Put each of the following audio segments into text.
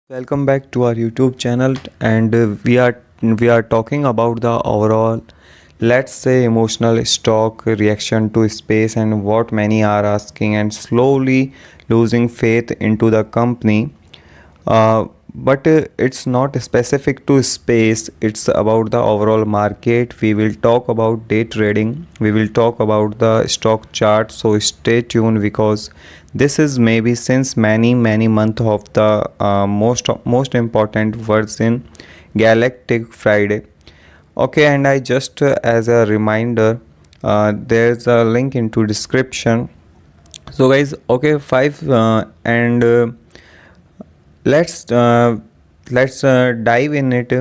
Welcome back to our YouTube channel, and we are talking about the overall, let's say, emotional stock reaction to space and what many are asking and slowly losing faith into the company. But it's not specific to space, it's about the overall market. We will talk about day trading, we will talk about the stock chart, so stay tuned because this is maybe since many month of the most important words in Galactic Friday. Okay, and I just as a reminder, there's a link into description. So guys, okay, five and let's uh, let's dive in it,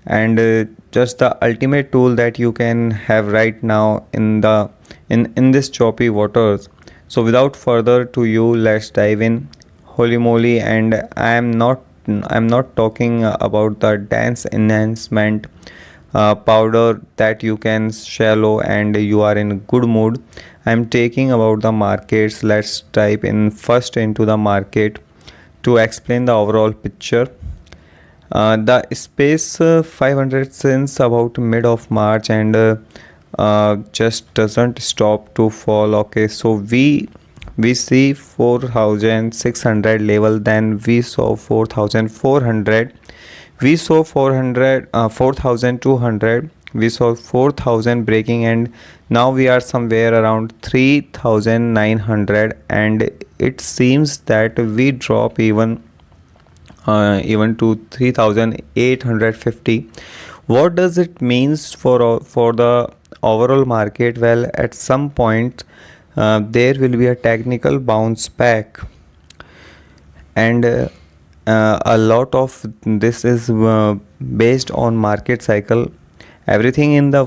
and just the ultimate tool that you can have right now in the in this choppy waters. So without further to you, let's dive in. Holy moly! And I'm not talking about the dance enhancement powder that you can shallow and you are in good mood. I'm taking about the markets. Let's type in first into the market to explain the overall picture. The space 500 since about mid of March, and just doesn't stop to fall. Okay, so we see 4600 level, then we saw 4400, we saw 400 4200, we saw 4000 breaking, and now we are somewhere around 3900, and it seems that we drop even to 3850. What does it means for the overall market? Well, at some point there will be a technical bounce back, and a lot of this is based on market cycle. Everything in the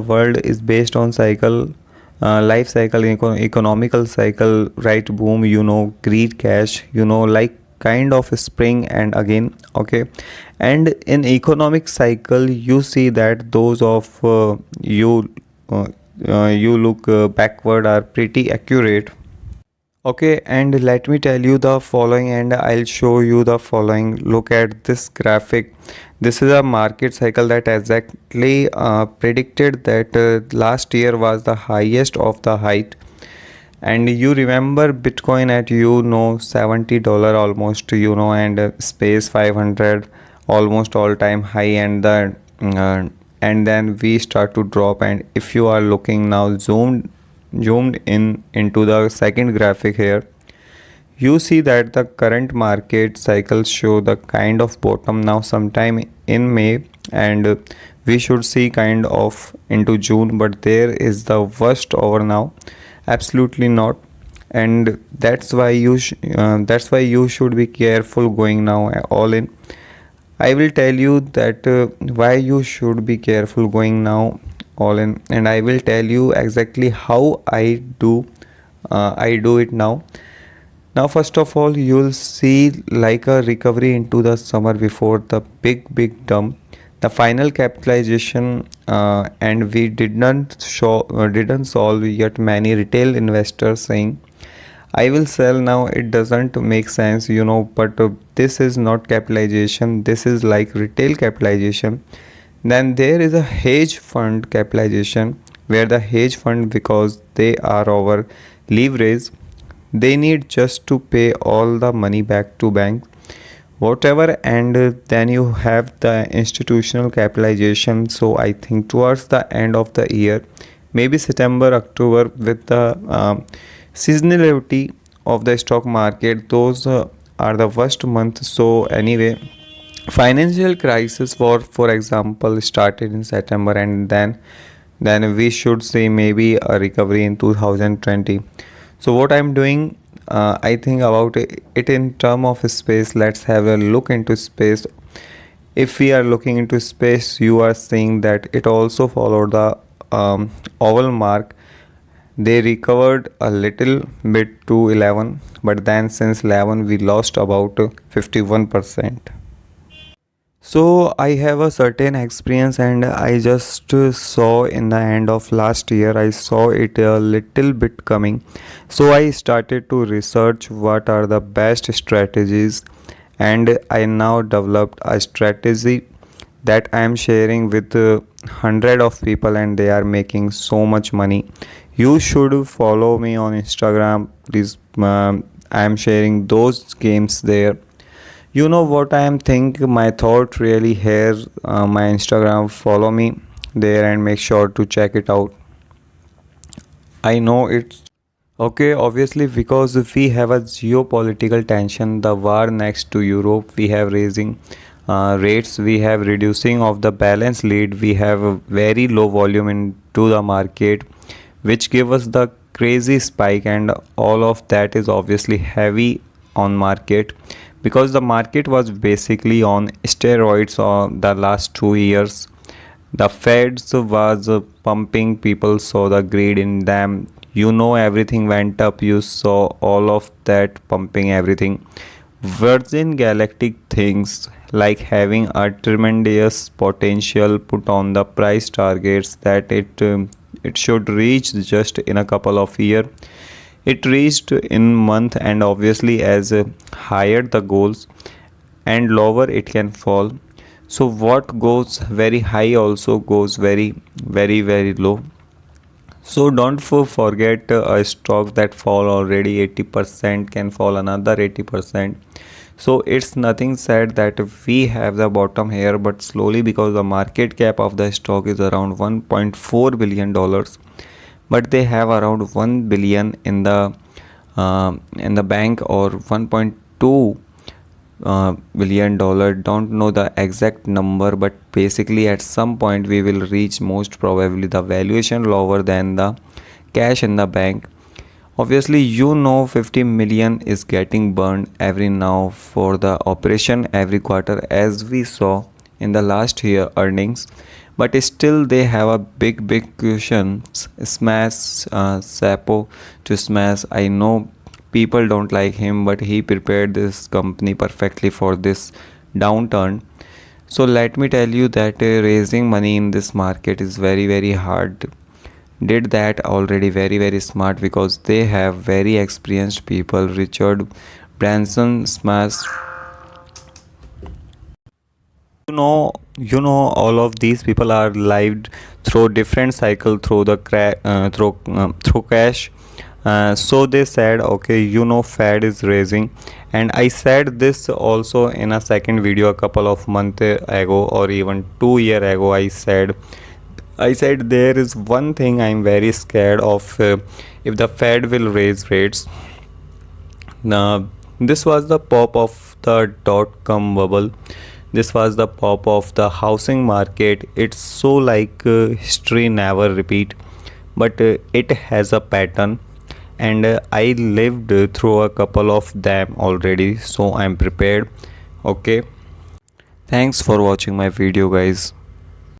world is based on cycle, life cycle, economical cycle, right? Boom, greed, cash, like kind of spring and again. Okay, and in economic cycle you see that those of you look backward are pretty accurate. Okay, and let me tell you the following, and I'll show you the following. Look at this graphic. This is a market cycle that exactly predicted that last year was the highest of the height. And you remember Bitcoin at $70 almost, and space 500 almost all time high, and and then we start to drop. And if you are looking now zoomed in into the second graphic here, you see that the current market cycles show the kind of bottom now sometime in May, and we should see kind of into June, but there is the worst over now. Absolutely not. And that's why you should be careful going now all in. I will tell you that why you should be careful going now all in, and I will tell you exactly how I do it now. Now, first of all, you'll see like a recovery into the summer before the big dump, the final capitalization, and we didn't solve yet. Many retail investors saying, "I will sell now." It doesn't make sense, but this is not capitalization. This is like retail capitalization. Then there is a hedge fund capitalization, where the hedge fund, because they are over leverage, they need just to pay all the money back to bank whatever, and then you have the institutional capitalization. So I think towards the end of the year, maybe September, October, with the seasonality of the stock market, those are the worst months. So anyway, financial crisis for example started in September, and then we should see maybe a recovery in 2020. So what I'm doing, I think about it in term of space. Let's have a look into space. If we are looking into space, you are seeing that it also followed the oval mark. They recovered a little bit to 11, but then since 11 we lost about 51%. So I have a certain experience, and I just saw in the end of last year, I saw it a little bit coming. So I started to research what are the best strategies, and I now developed a strategy that I am sharing with hundred of people, and they are making so much money. You should follow me on Instagram, please. I am sharing those games there. You know what I am think my thought really here. My Instagram, follow me there and make sure to check it out. I know it's okay, obviously, because if we have a geopolitical tension, the war next to Europe, we have raising rates, we have reducing of the balance lead, we have a very low volume into the market, which give us the crazy spike, and all of that is obviously heavy on market, because the market was basically on steroids on the last 2 years. The feds was pumping, people saw the greed in them. You know, everything went up. You saw all of that pumping everything. Virgin Galactic things like having a tremendous potential put on the price targets that it should reach just in a couple of years. It reached in month, and obviously as higher the goals and lower it can fall. So what goes very high also goes very low. So don't forget a stock that fall already 80% can fall another 80%. So it's nothing said that we have the bottom here, but slowly, because the market cap of the stock is around 1.4 billion dollars, but they have around 1 billion in the bank, or 1.2 billion dollar. Don't know the exact number, but basically at some point we will reach most probably the valuation lower than the cash in the bank. Obviously, you know, 50 million is getting burned every now for the operation every quarter, as we saw in the last year earnings. But still they have a big cushion. Smash Sapo to smash. I know people don't like him, but he prepared this company perfectly for this downturn. So let me tell you that raising money in this market is very hard. Did that already very smart, because they have very experienced people. Richard Branson smash. You know all of these people are lived through different cycle through the through cash. So they said, okay, you know, Fed is raising, and I said this also in a second video a couple of months ago, or even 2 year ago. I said there is one thing I'm very scared of. If the Fed will raise rates, now this was the pop of the dot-com bubble. This was the pop of the housing market. It's so like history never repeat, but it has a pattern, and I lived through a couple of them already, so I'm prepared. Okay, thanks for watching my video, guys.